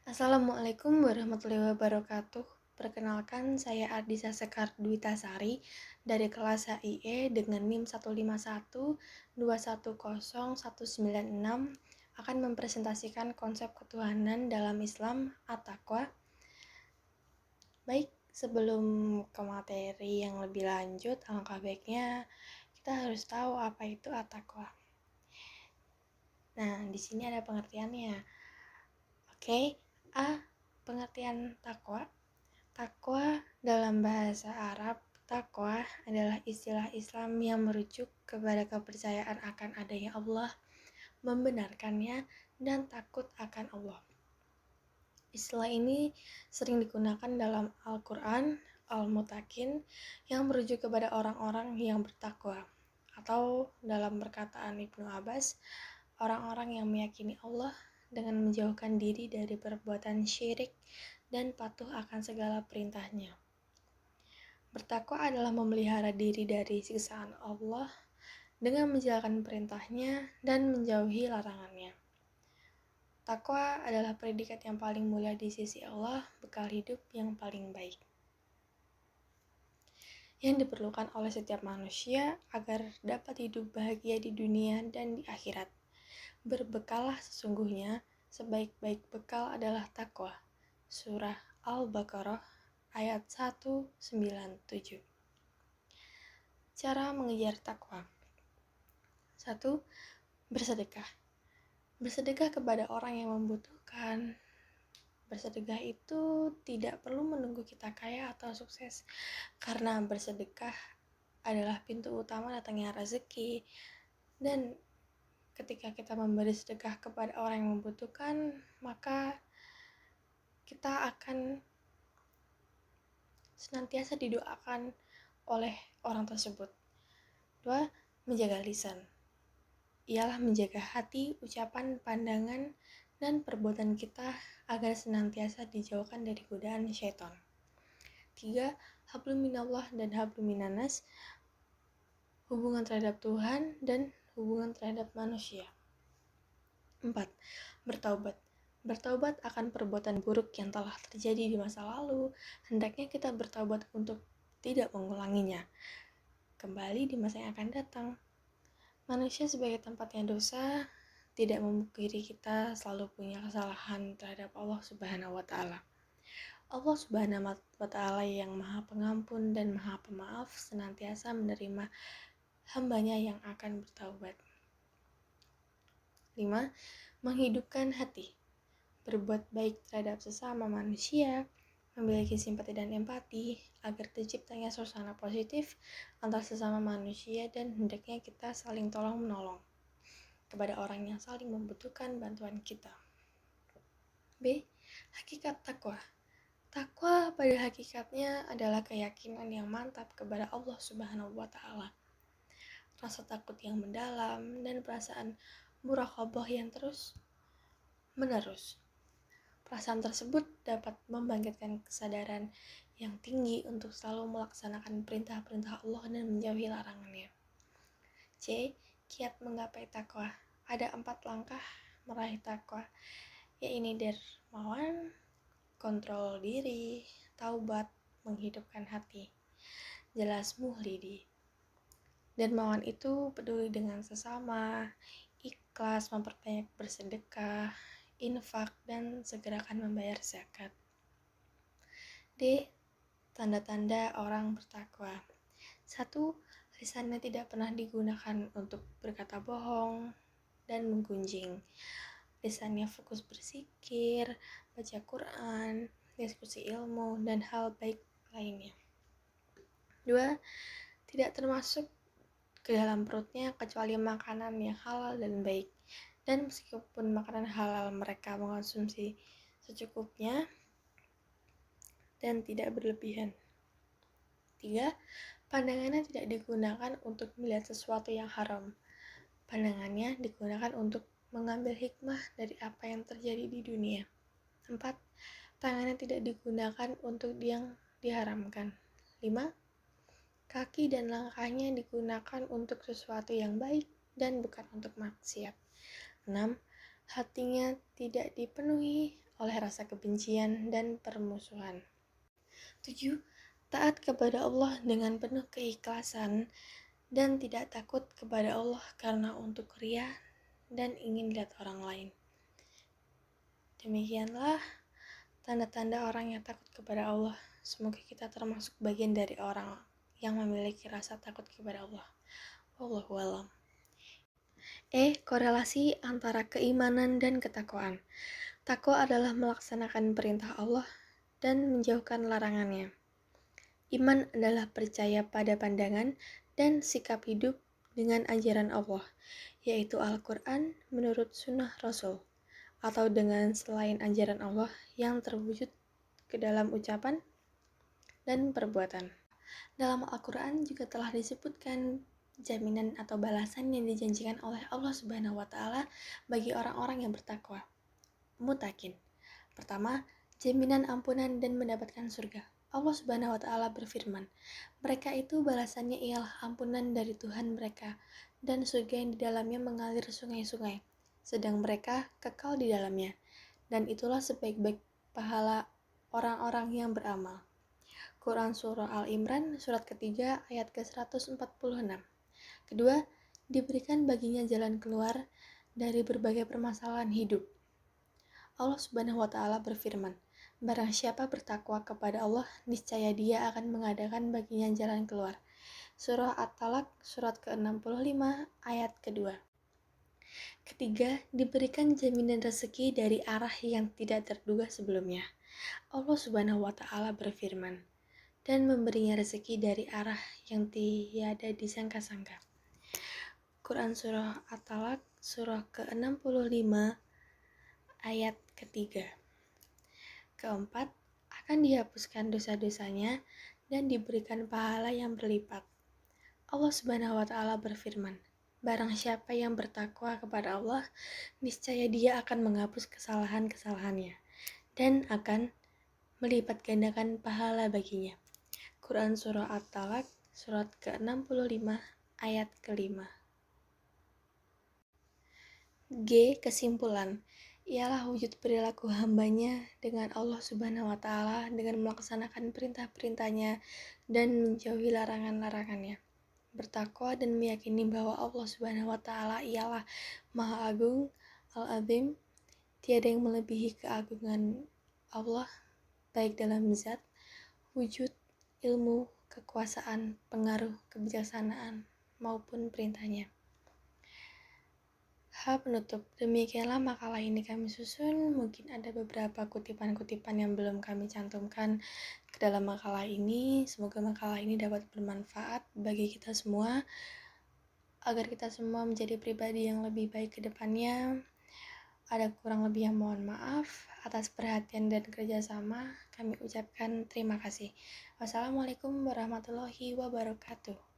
Assalamualaikum warahmatullahi wabarakatuh. Perkenalkan, saya Ardisa Sekar Dwitasari dari kelas HIE dengan NIM 151210196 akan mempresentasikan konsep ketuhanan dalam Islam at-taqwa. Baik, sebelum ke materi yang lebih lanjut, alangkah baiknya kita harus tahu apa itu at-taqwa. Nah, di sini ada pengertiannya. Oke, pengertian takwa. Takwa dalam bahasa Arab, takwa adalah istilah Islam yang merujuk kepada kepercayaan akan adanya Allah, membenarkannya, dan takut akan Allah. Istilah ini sering digunakan dalam Al-Quran, Al-Mutakin, yang merujuk kepada orang-orang yang bertakwa. Atau dalam perkataan Ibnu Abbas, orang-orang yang meyakini Allah dengan menjauhkan diri dari perbuatan syirik dan patuh akan segala perintahnya. Bertakwa adalah memelihara diri dari siksaan Allah dengan menjalankan perintahnya dan menjauhi larangannya. Takwa adalah predikat yang paling mulia di sisi Allah, bekal hidup yang paling baik yang diperlukan oleh setiap manusia agar dapat hidup bahagia di dunia dan di akhirat. Berbekallah sesungguhnya, sebaik-baik bekal adalah takwa. Surah Al-Baqarah ayat 197. Cara mengejar takwa. 1. Bersedekah. Bersedekah kepada orang yang membutuhkan. Bersedekah itu tidak perlu menunggu kita kaya atau sukses, karena bersedekah adalah pintu utama datangnya rezeki. Dan ketika kita memberi sedekah kepada orang yang membutuhkan, maka kita akan senantiasa didoakan oleh orang tersebut. 2. Menjaga lisan. Ialah menjaga hati, ucapan, pandangan, dan perbuatan kita agar senantiasa dijauhkan dari godaan syaitan. 3. Hablum minallah dan hablum minannas, hubungan terhadap Tuhan dan hubungan terhadap manusia. 4. Bertaubat. Bertaubat akan perbuatan buruk yang telah terjadi di masa lalu. Hendaknya kita bertaubat untuk tidak mengulanginya kembali di masa yang akan datang. Manusia sebagai tempatnya dosa, tidak memungkiri kita selalu punya kesalahan terhadap Allah Subhanahu wa Ta'ala. Allah Subhanahu wa Ta'ala yang Maha Pengampun dan Maha Pemaaf senantiasa menerima hambanya yang akan bertaubat. 5. Menghidupkan hati. Berbuat baik terhadap sesama manusia, memiliki simpati dan empati agar terciptanya suasana positif antar sesama manusia, dan hendaknya kita saling tolong-menolong kepada orang yang saling membutuhkan bantuan kita. B. Hakikat takwa. Takwa pada hakikatnya adalah keyakinan yang mantap kepada Allah Subhanahu wa Ta'ala, rasa takut yang mendalam, dan perasaan muraqabah yang terus menerus. Perasaan tersebut dapat membangkitkan kesadaran yang tinggi untuk selalu melaksanakan perintah-perintah Allah dan menjauhi larangannya. C. Kiat menggapai takwa. Ada 4 langkah meraih takwa, yaitu dermawan, kontrol diri, taubat, menghidupkan hati. Jelas muhlidi. Dermawan itu peduli dengan sesama, ikhlas, memperbanyak bersedekah, infak, dan segerakan membayar zakat. D. Tanda-tanda orang bertakwa. 1. Lisannya tidak pernah digunakan untuk berkata bohong dan menggunjing. Lisannya fokus berzikir, baca Quran, diskusi ilmu, dan hal baik lainnya. 2. Tidak termasuk ke dalam perutnya kecuali makanan yang halal dan baik. Dan meskipun makanan halal mereka mengonsumsi secukupnya dan tidak berlebihan. 3. Pandangannya tidak digunakan untuk melihat sesuatu yang haram. Pandangannya digunakan untuk mengambil hikmah dari apa yang terjadi di dunia. 4. Tangannya tidak digunakan untuk yang diharamkan. 5. Kaki dan langkahnya digunakan untuk sesuatu yang baik dan bukan untuk maksiat. 6. hatinya tidak dipenuhi oleh rasa kebencian dan permusuhan. 7. Taat kepada Allah dengan penuh keikhlasan dan tidak takut kepada Allah karena untuk ria dan ingin lihat orang lain. Demikianlah tanda-tanda orang yang takut kepada Allah. Semoga kita termasuk bagian dari orang yang memiliki rasa takut kepada Allah. Wallahu a'lam. Korelasi antara keimanan dan ketakwaan. Takwa adalah melaksanakan perintah Allah dan menjauhkan larangannya. Iman adalah percaya pada pandangan dan sikap hidup dengan ajaran Allah, yaitu Al-Quran menurut sunnah Rasul, atau dengan selain ajaran Allah yang terwujud ke dalam ucapan dan perbuatan. Dalam Al-Quran juga telah disebutkan jaminan atau balasan yang dijanjikan oleh Allah Subhanahu wa Ta'ala bagi orang-orang yang bertakwa. Mutakin. Pertama, jaminan ampunan dan mendapatkan surga. Allah Subhanahu wa Ta'ala berfirman, mereka itu balasannya ialah ampunan dari Tuhan mereka dan surga yang di dalamnya mengalir sungai-sungai, sedang mereka kekal di dalamnya, dan itulah sebaik-baik pahala orang-orang yang beramal. Quran Surah Al-Imran surat ketiga ayat ke-146. Kedua, diberikan baginya jalan keluar dari berbagai permasalahan hidup. Allah Subhanahu wa Ta'ala berfirman, barang siapa bertakwa kepada Allah, niscaya dia akan mengadakan baginya jalan keluar. Surah At-Talaq surat ke-65 ayat kedua. Ketiga, diberikan jaminan rezeki dari arah yang tidak terduga sebelumnya. Allah Subhanahu wa Ta'ala berfirman, dan memberinya rezeki dari arah yang tiada disangka-sangka. Quran Surah At-Talaq surah ke-65 ayat ketiga. Keempat, akan dihapuskan dosa-dosanya dan diberikan pahala yang berlipat. Allah Subhanahu wa Ta'ala berfirman, barang siapa yang bertakwa kepada Allah, niscaya dia akan menghapus kesalahan-kesalahannya dan akan melipat gandakan pahala baginya. Quran Surah At-Talaq surat ke-65 ayat ke-5. Kesimpulan ialah wujud perilaku hambanya dengan Allah Subhanahu wa Ta'ala dengan melaksanakan perintah-perintahnya dan menjauhi larangan-larangannya. Bertakwa dan meyakini bahwa Allah Subhanahu wa Ta'ala ialah Maha Agung, Al-Azim, tiada yang melebihi keagungan Allah, baik dalam zat, wujud, ilmu, kekuasaan, pengaruh, kebijaksanaan, maupun perintahnya. Penutup, demikianlah makalah ini kami susun. Mungkin ada beberapa kutipan-kutipan yang belum kami cantumkan ke dalam makalah ini. Semoga makalah ini dapat bermanfaat bagi kita semua, agar kita semua menjadi pribadi yang lebih baik ke depannya. Ada kurang lebih yang mohon maaf. Atas perhatian dan kerjasama, kami ucapkan terima kasih. Wassalamualaikum warahmatullahi wabarakatuh.